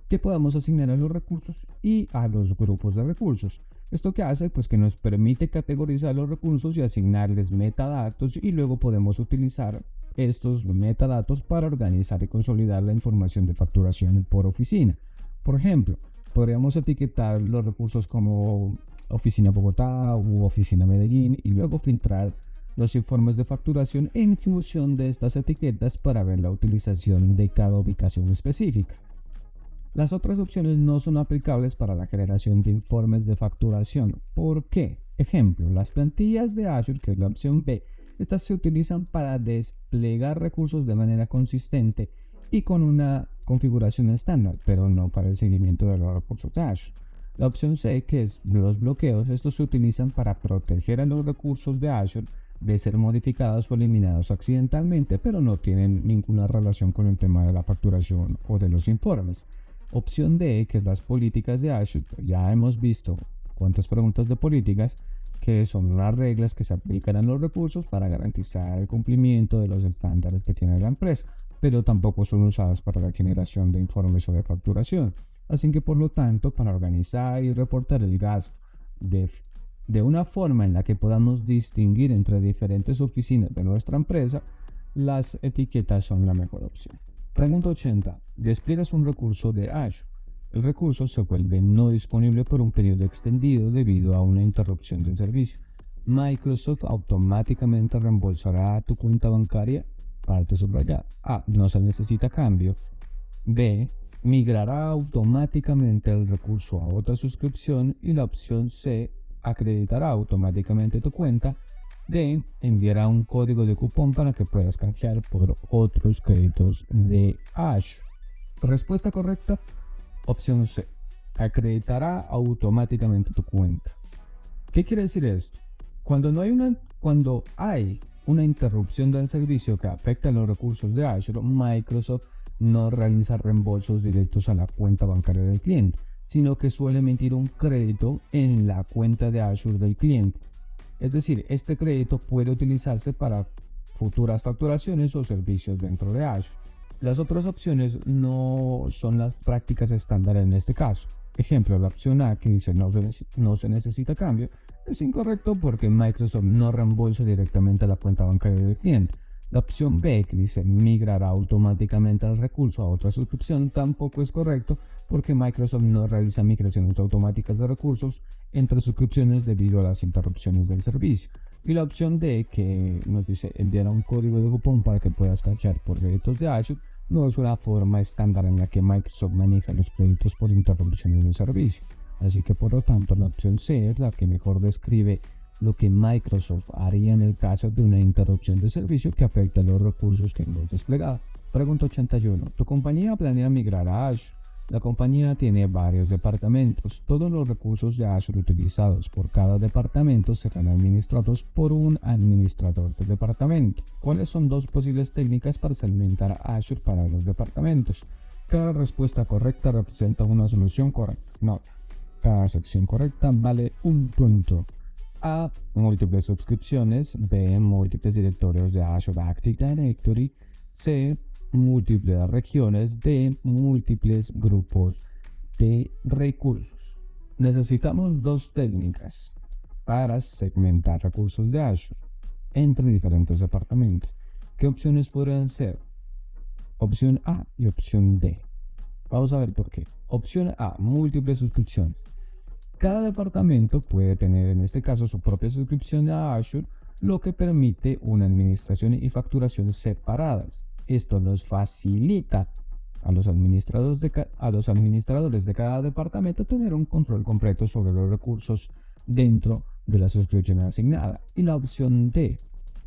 que podamos asignar a los recursos y a los grupos de recursos. ¿Esto qué hace? Pues que nos permite categorizar los recursos y asignarles metadatos y luego podemos utilizar estos metadatos para organizar y consolidar la información de facturación por oficina. Por ejemplo, podríamos etiquetar los recursos como Oficina Bogotá u Oficina Medellín y luego filtrar los informes de facturación en función de estas etiquetas para ver la utilización de cada ubicación específica. Las otras opciones no son aplicables para la generación de informes de facturación. ¿Por qué? Ejemplo, las plantillas de Azure, que es la opción B, estas se utilizan para desplegar recursos de manera consistente y con una configuración estándar, pero no para el seguimiento de los recursos de Azure. La opción C, que es los bloqueos, estos se utilizan para proteger a los recursos de Azure de ser modificados o eliminados accidentalmente, pero no tienen ninguna relación con el tema de la facturación o de los informes. Opción D, que es las políticas de Azure. Ya hemos visto cuántas preguntas de políticas, que son las reglas que se aplican a los recursos para garantizar el cumplimiento de los estándares que tiene la empresa, pero tampoco son usadas para la generación de informes o de facturación. Así que por lo tanto, para organizar y reportar el gasto de una forma en la que podamos distinguir entre diferentes oficinas de nuestra empresa, las etiquetas son la mejor opción. Pregunta 80. Despliegas un recurso de Azure. El recurso se vuelve no disponible por un periodo extendido debido a una interrupción del servicio. Microsoft automáticamente reembolsará tu cuenta bancaria. Parte subrayada. A. No se necesita cambio. B. Migrará automáticamente el recurso a otra suscripción. Y la opción C. Acreditará automáticamente tu cuenta. D. Enviará un código de cupón para que puedas canjear por otros créditos de Azure. Respuesta correcta, opción C. Acreditará automáticamente tu cuenta. ¿Qué quiere decir esto? Cuando hay una interrupción del servicio que afecta a los recursos de Azure, Microsoft no realiza reembolsos directos a la cuenta bancaria del cliente, sino que suele emitir un crédito en la cuenta de Azure del cliente. Es decir, este crédito puede utilizarse para futuras facturaciones o servicios dentro de Azure. Las otras opciones no son las prácticas estándar en este caso. Ejemplo, la opción A, que dice no se necesita cambio, es incorrecto porque Microsoft no reembolsa directamente a la cuenta bancaria del cliente. La opción B, que dice migrará automáticamente el recurso a otra suscripción, tampoco es correcto porque Microsoft no realiza migraciones automáticas de recursos entre suscripciones debido a las interrupciones del servicio. Y la opción D, que nos dice enviará un código de cupón para que puedas canjear por créditos de Azure, no es una forma estándar en la que Microsoft maneja los créditos por interrupciones del servicio. Así que por lo tanto la opción C es la que mejor describe lo que Microsoft haría en el caso de una interrupción de servicio que afecta a los recursos que hemos desplegado. Pregunta 81. ¿Tu compañía planea migrar a Azure? La compañía tiene varios departamentos. Todos los recursos de Azure utilizados por cada departamento serán administrados por un administrador del departamento. ¿Cuáles son dos posibles técnicas para segmentar Azure para los departamentos? Cada respuesta correcta representa una solución correcta. No. Cada sección correcta vale un punto. A. Múltiples suscripciones. B. Múltiples directorios de Azure Active Directory. C. Múltiples regiones. D. Múltiples grupos de recursos. Necesitamos dos técnicas para segmentar recursos de Azure entre diferentes departamentos. ¿Qué opciones podrían ser? Opción A y opción D. Vamos a ver por qué. Opción A. Múltiples suscripciones. Cada departamento puede tener en este caso su propia suscripción a Azure lo que permite una administración y facturación separadas. Esto nos facilita a los administradores de cada departamento tener un control completo sobre los recursos dentro de la suscripción asignada. Y la opción D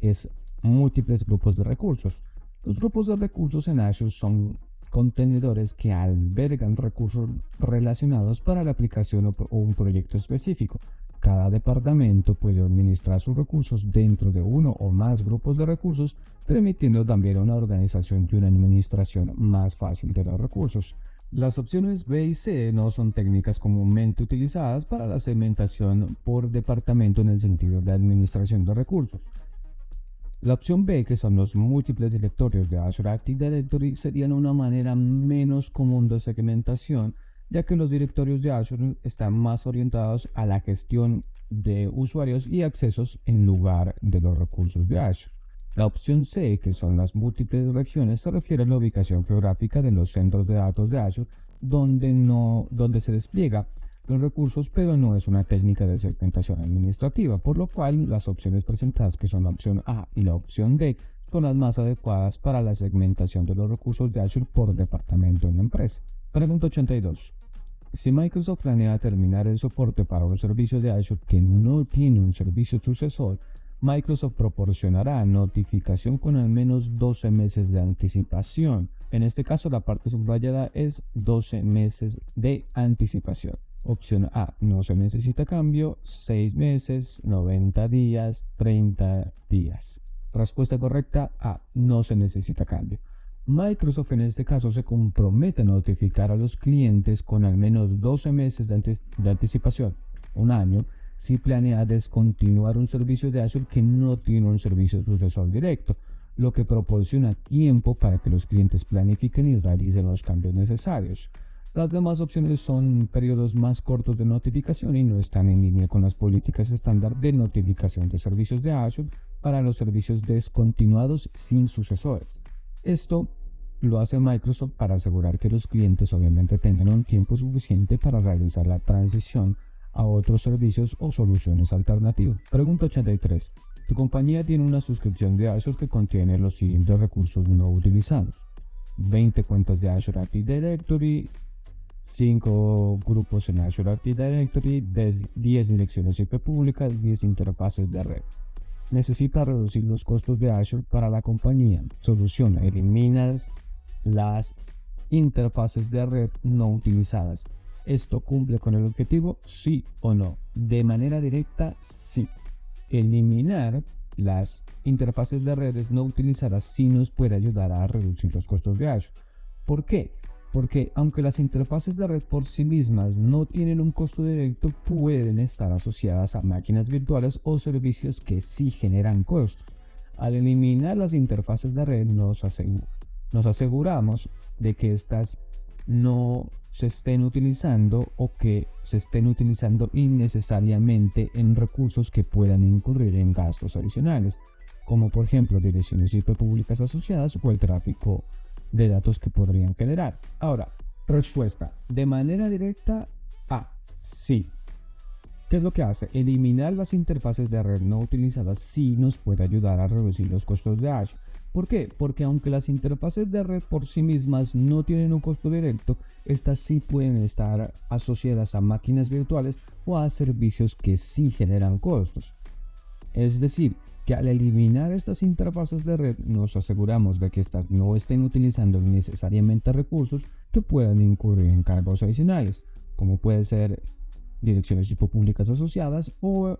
es múltiples grupos de recursos. Los grupos de recursos en Azure son contenedores que albergan recursos relacionados para la aplicación o un proyecto específico. Cada departamento puede administrar sus recursos dentro de uno o más grupos de recursos, permitiendo también una organización y una administración más fácil de los recursos. Las opciones B y C no son técnicas comúnmente utilizadas para la segmentación por departamento en el sentido de administración de recursos. La opción B, que son los múltiples directorios de Azure Active Directory, serían una manera menos común de segmentación, ya que los directorios de Azure están más orientados a la gestión de usuarios y accesos en lugar de los recursos de Azure. La opción C, que son las múltiples regiones, se refiere a la ubicación geográfica de los centros de datos de Azure donde se despliega los recursos, pero no es una técnica de segmentación administrativa, por lo cual las opciones presentadas, que son la opción A y la opción D, son las más adecuadas para la segmentación de los recursos de Azure por departamento en la empresa. Pregunta 82. Si Microsoft planea terminar el soporte para un servicio de Azure que no tiene un servicio sucesor, Microsoft proporcionará notificación con al menos 12 meses de anticipación. En este caso, la parte subrayada es 12 meses de anticipación. Opción A, no se necesita cambio, 6 meses, 90 días, 30 días. Respuesta correcta A, no se necesita cambio. Microsoft en este caso se compromete a notificar a los clientes con al menos 12 meses de anticipación, un año, si planea descontinuar un servicio de Azure que no tiene un servicio sucesor directo, lo que proporciona tiempo para que los clientes planifiquen y realicen los cambios necesarios. Las demás opciones son periodos más cortos de notificación y no están en línea con las políticas estándar de notificación de servicios de Azure para los servicios descontinuados sin sucesores. Esto lo hace Microsoft para asegurar que los clientes obviamente tengan un tiempo suficiente para realizar la transición a otros servicios o soluciones alternativas. Pregunta 83. Tu compañía tiene una suscripción de Azure que contiene los siguientes recursos no utilizados: 20 cuentas de Azure Active Directory, 5 grupos en Azure Active Directory, 10 direcciones IP públicas, 10 interfaces de red. Necesita reducir los costos de Azure para la compañía. Solución: eliminas las interfaces de red no utilizadas. ¿Esto cumple con el objetivo? Sí o no. De manera directa, sí. Eliminar las interfaces de redes no utilizadas sí nos puede ayudar a reducir los costos de Azure. ¿Por qué? Porque aunque las interfaces de red por sí mismas no tienen un costo directo, pueden estar asociadas a máquinas virtuales o servicios que sí generan costos. Al eliminar las interfaces de red nos aseguramos de que estas no se estén utilizando o que se estén utilizando innecesariamente en recursos que puedan incurrir en gastos adicionales, como por ejemplo direcciones IP públicas asociadas o el tráfico de datos que podrían generar. Ahora, respuesta: de manera directa, A, sí. ¿Qué es lo que hace? Eliminar las interfaces de red no utilizadas sí nos puede ayudar a reducir los costos de Azure. ¿Por qué? Porque aunque las interfaces de red por sí mismas no tienen un costo directo, estas sí pueden estar asociadas a máquinas virtuales o a servicios que sí generan costos. Es decir, que al eliminar estas interfaces de red nos aseguramos de que estas no estén utilizando necesariamente recursos que puedan incurrir en cargos adicionales, como puede ser direcciones IP públicas asociadas o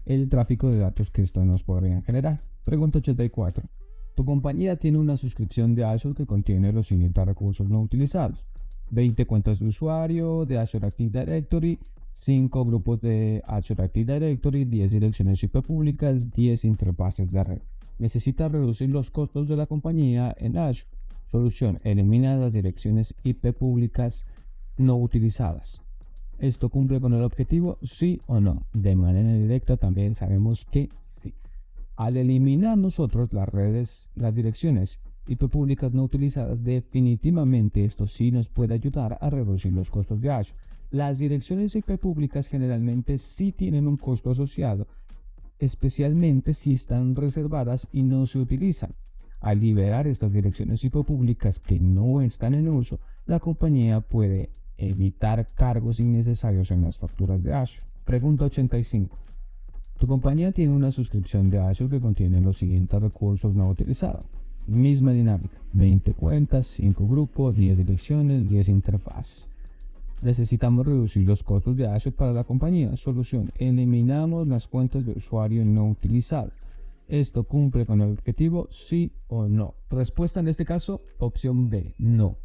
el tráfico de datos que estos nos podrían generar. Pregunta 84. Tu compañía tiene una suscripción de Azure que contiene los siguientes recursos no utilizados: 20 cuentas de usuario de Azure Active Directory, 5 grupos de Azure Active Directory, 10 direcciones IP públicas, 10 interfaces de red. Necesita reducir los costos de la compañía en Azure. Solución: elimina las direcciones IP públicas no utilizadas. ¿Esto cumple con el objetivo? Sí o no. De manera directa también sabemos que sí. Al eliminar nosotros las direcciones IP públicas no utilizadas, definitivamente esto sí nos puede ayudar a reducir los costos de Azure. Las direcciones IP públicas generalmente sí tienen un costo asociado especialmente si están reservadas y no se utilizan. Al liberar estas direcciones IP públicas que no están en uso, la compañía puede evitar cargos innecesarios en las facturas de Azure. Pregunta 85. Tu compañía tiene una suscripción de Azure que contiene los siguientes recursos no utilizados. Misma dinámica: 20 cuentas, 5 grupos, 10 direcciones, 10 interfaces. Necesitamos reducir los costos de Azure para la compañía. Solución: eliminamos las cuentas de usuario no utilizadas. ¿Esto cumple con el objetivo? ¿Sí o no? Respuesta en este caso, opción B, no.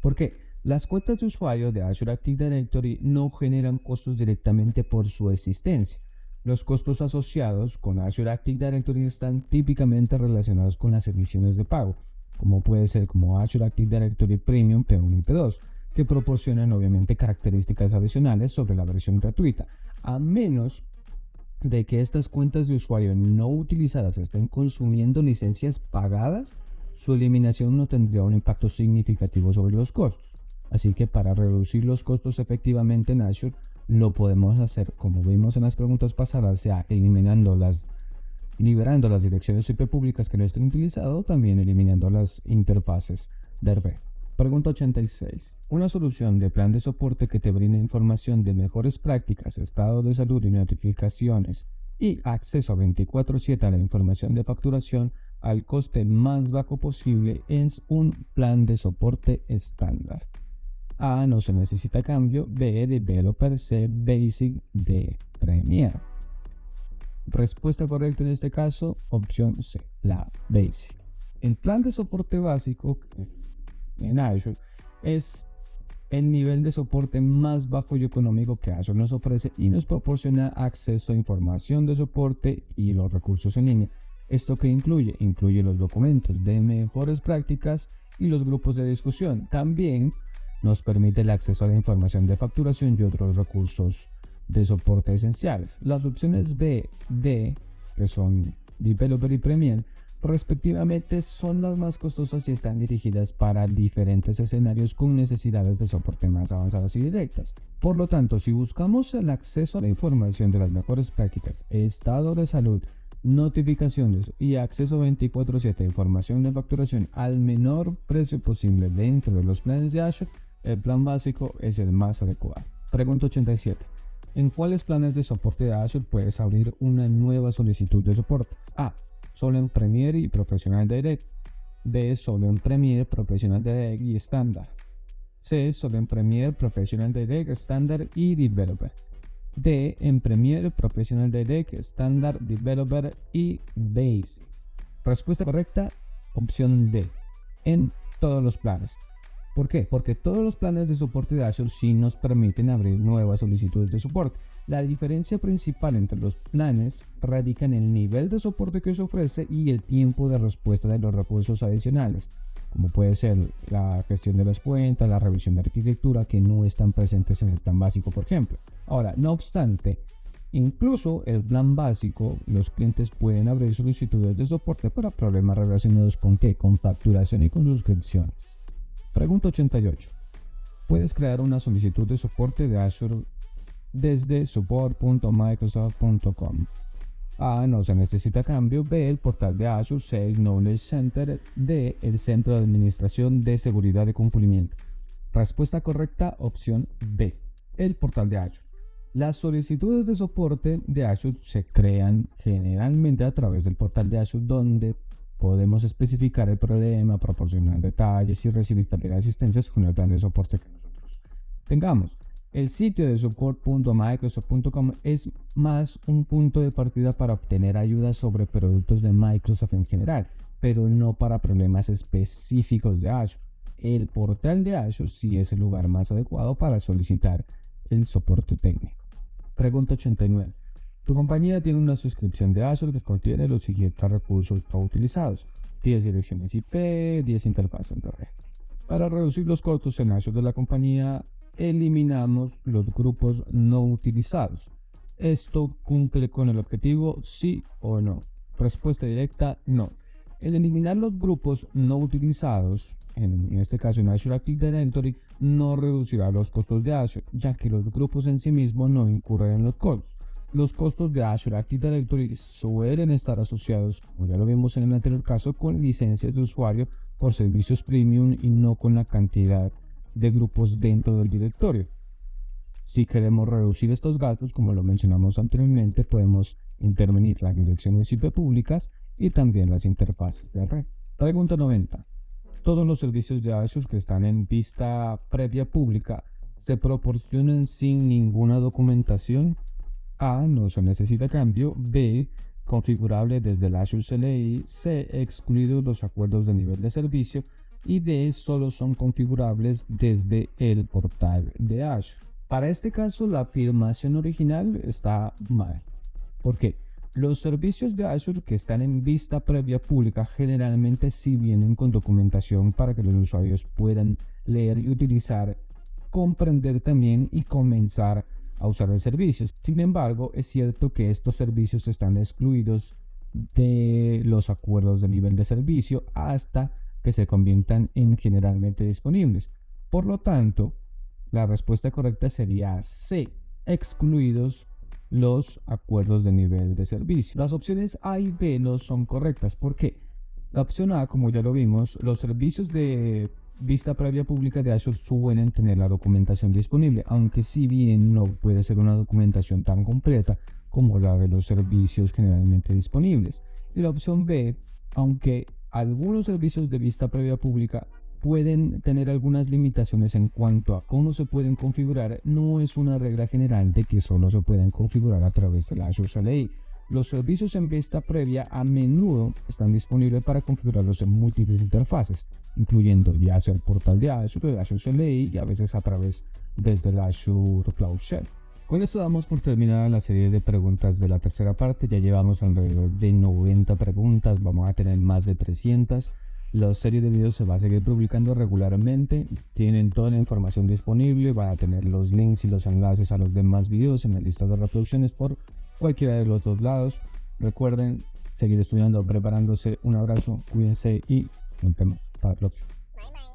¿Por qué? Las cuentas de usuario de Azure Active Directory no generan costos directamente por su existencia. Los costos asociados con Azure Active Directory están típicamente relacionados con las ediciones de pago, como puede ser como Azure Active Directory Premium P1 y P2, que proporcionan obviamente características adicionales sobre la versión gratuita, a menos de que estas cuentas de usuario no utilizadas estén consumiendo licencias pagadas. Su eliminación no tendría un impacto significativo sobre los costos. Así que para reducir los costos efectivamente en Azure, lo podemos hacer como vimos en las preguntas pasadas, sea liberando las direcciones IP públicas que no estén utilizadas, también eliminando las interfaces de red. Pregunta 86. Una solución de plan de soporte que te brinde información de mejores prácticas, estado de salud y notificaciones y acceso a 24/7 a la información de facturación al coste más bajo posible es un plan de soporte estándar. A. No se necesita cambio. B. Developer. C. Basic. D. Premier. Respuesta correcta en este caso, opción C, la Basic. El plan de soporte básico en Azure es el nivel de soporte más bajo y económico que Azure nos ofrece y nos proporciona acceso a información de soporte y los recursos en línea. ¿Esto qué incluye? Incluye los documentos de mejores prácticas y los grupos de discusión. También nos permite el acceso a la información de facturación y otros recursos de soporte esenciales. Las opciones B, D, que son Developer y Premier, respectivamente, son las más costosas y están dirigidas para diferentes escenarios con necesidades de soporte más avanzadas y directas. Por lo tanto, si buscamos el acceso a la información de las mejores prácticas, estado de salud, notificaciones y acceso 24/7 a información de facturación al menor precio posible dentro de los planes de Azure, el plan básico es el más adecuado. Pregunta 87. ¿En cuáles planes de soporte de Azure puedes abrir una nueva solicitud de soporte? A. Solo en Premier y Professional Direct. B. Solo en Premier, Professional Direct y Standard. C. Solo en Premier, Professional Direct, Standard y Developer. D. En Premier, Professional Direct, Standard, Developer y Basic. Respuesta correcta, opción D. En todos los planes. ¿Por qué? Porque todos los planes de soporte de Azure sí nos permiten abrir nuevas solicitudes de soporte. La diferencia principal entre los planes radica en el nivel de soporte que se ofrece y el tiempo de respuesta de los recursos adicionales, como puede ser la gestión de las cuentas, la revisión de arquitectura, que no están presentes en el plan básico, por ejemplo. Ahora, no obstante, incluso el plan básico, los clientes pueden abrir solicitudes de soporte para problemas relacionados con ¿qué? Con facturación y con suscripciones. Pregunta 88. Puedes crear una solicitud de soporte de Azure desde support.microsoft.com. A. No se necesita cambio. B. El portal de Azure. C. El Knowledge Center. D. El Centro de Administración de Seguridad de Cumplimiento. Respuesta correcta, opción B. El portal de Azure. Las solicitudes de soporte de Azure se crean generalmente a través del portal de Azure, donde podemos especificar el problema, proporcionar detalles y recibir también asistencias con el plan de soporte que nosotros tengamos. El sitio de support.microsoft.com es más un punto de partida para obtener ayuda sobre productos de Microsoft en general, pero no para problemas específicos de Azure. El portal de Azure sí es el lugar más adecuado para solicitar el soporte técnico. Pregunta 89. Tu compañía tiene una suscripción de Azure que contiene los siguientes recursos no utilizados: 10 direcciones IP, 10 interfaces de red. Para reducir los costos en Azure de la compañía, eliminamos los grupos no utilizados. ¿Esto cumple con el objetivo, sí o no? Respuesta directa, no. El eliminar los grupos no utilizados, en este caso en Azure Active Directory, no reducirá los costos de Azure, ya que los grupos en sí mismos no incurren en los costos. Los costos de Azure Active Directory suelen estar asociados, como ya lo vimos en el anterior caso, con licencias de usuario por servicios premium y no con la cantidad de grupos dentro del directorio. Si queremos reducir estos gastos, como lo mencionamos anteriormente, podemos intervenir las direcciones IP públicas y también las interfaces de red. Pregunta 90. Todos los servicios de Azure que están en vista previa pública se proporcionan sin ninguna documentación. A. No se necesita cambio. B. Configurable desde el Azure CLI. C. Excluidos los acuerdos de nivel de servicio. Y D. Solo son configurables desde el portal de Azure. Para este caso, la afirmación original está mal. ¿Por qué? Los servicios de Azure que están en vista previa pública generalmente sí vienen con documentación para que los usuarios puedan leer y utilizar, comprender también y comenzar a usar el servicio. Sin embargo, es cierto que estos servicios están excluidos de los acuerdos de nivel de servicio hasta que se conviertan en generalmente disponibles. Por lo tanto, la respuesta correcta sería C, excluidos los acuerdos de nivel de servicio. Las opciones A y B no son correctas. ¿Por qué? La opción A, como ya lo vimos, los servicios de vista previa pública de Azure suelen tener la documentación disponible, aunque si bien no puede ser una documentación tan completa como la de los servicios generalmente disponibles. Y la opción B, aunque algunos servicios de vista previa pública pueden tener algunas limitaciones en cuanto a cómo se pueden configurar, no es una regla general de que solo se pueden configurar a través de la Azure CLI. Los servicios en vista previa a menudo están disponibles para configurarlos en múltiples interfaces, incluyendo ya sea el portal de Azure, el Azure CLI y a veces a través desde el Azure Cloud Shell. Con esto damos por terminada la serie de preguntas de la tercera parte. Ya llevamos alrededor de 90 preguntas, vamos a tener más de 300. La serie de videos se va a seguir publicando regularmente, tienen toda la información disponible, van a tener los links y los enlaces a los demás videos en la lista de reproducciones por cualquiera de los dos lados. Recuerden seguir estudiando, preparándose. Un abrazo, cuídense y nos vemos para la próxima.